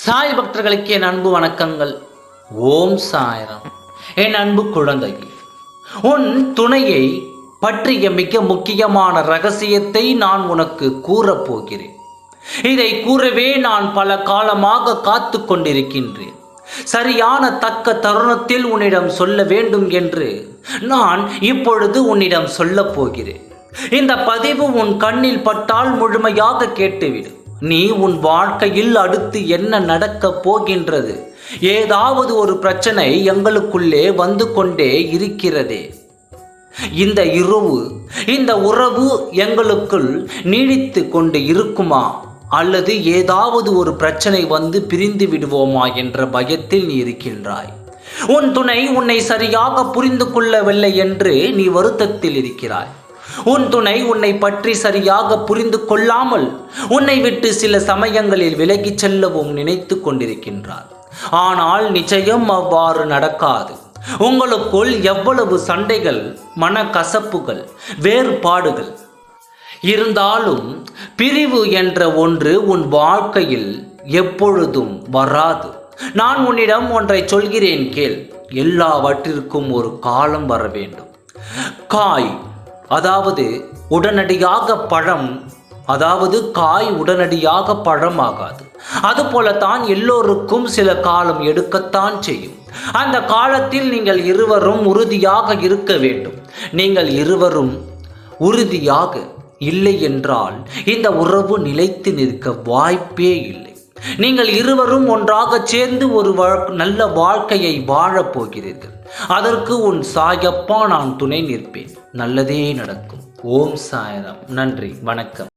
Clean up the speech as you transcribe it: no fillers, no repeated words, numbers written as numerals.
சாய் பக்தர்களுக்கு என் அன்பு வணக்கங்கள். ஓம் சாய்ராம். என் அன்பு குழந்தையே, உன் துணையை பற்றிய மிக முக்கியமான ரகசியத்தை நான் உனக்கு கூறப்போகிறேன். இதை கூறவே நான் பல காலமாக காத்து கொண்டிருக்கின்றேன். சரியான தக்க தருணத்தில் உன்னிடம் சொல்ல வேண்டும் என்று நான் இப்பொழுது உன்னிடம் சொல்லப் போகிறேன். இந்த பதிவு உன் கண்ணில் பட்டால் முழுமையாக கேட்டுவிடு. நீ உன் வாழ்க்கையில் அடுத்து என்ன நடக்கப் போகின்றது, ஏதாவது ஒரு பிரச்சனை எங்களுக்குள்ளே வந்து கொண்டே இருக்கிறதே, இந்த உறவு எங்களுக்குள் நீடித்து கொண்டு இருக்குமா, அல்லது ஏதாவது ஒரு பிரச்சனை வந்து பிரிந்து விடுவோமா என்ற பயத்தில் நீ இருக்கின்றாய். உன் துணை உன்னை சரியாக புரிந்து கொள்ளவில்லை என்று நீ வருத்தத்தில் இருக்கிறாய். உன் துணை உன்னை பற்றி சரியாக புரிந்து கொள்ளாமல் உன்னை விட்டு சில சமயங்களில் விலகிச் செல்லவும் நினைத்து கொண்டிருக்கின்றார். ஆனால் நிச்சயம் அவ்வாறு நடக்காது. உங்களுக்குள் எவ்வளவு சண்டைகள், மனக்கசப்புகள், வேறுபாடுகள் இருந்தாலும் பிரிவு என்ற ஒன்று உன் வாழ்க்கையில் எப்பொழுதும் வராது. நான் உன்னிடம் ஒன்றை சொல்கிறேன் கேள். எல்லாவற்றிற்கும் ஒரு காலம் வர வேண்டும். காய் உடனடியாக பழம், காய் உடனடியாக பழம் ஆகாது. அதுபோலத்தான் எல்லோருக்கும் சில காலம் எடுக்கத்தான் செய்யும். அந்த காலத்தில் நீங்கள் இருவரும் உறுதியாக இருக்க வேண்டும். நீங்கள் இருவரும் உறுதியாக இல்லை என்றால் இந்த உறவு நிலைத்து நிற்க வாய்ப்பே இல்லை. நீங்கள் இருவரும் ஒன்றாக சேர்ந்து ஒரு நல்ல வாழ்க்கையை வாழப் போகிறீர்கள். அதற்கு உன் சாயப்பா நான் துணை நிற்பேன். நல்லதே நடக்கும். ஓம் சாய்ராம். நன்றி, வணக்கம்.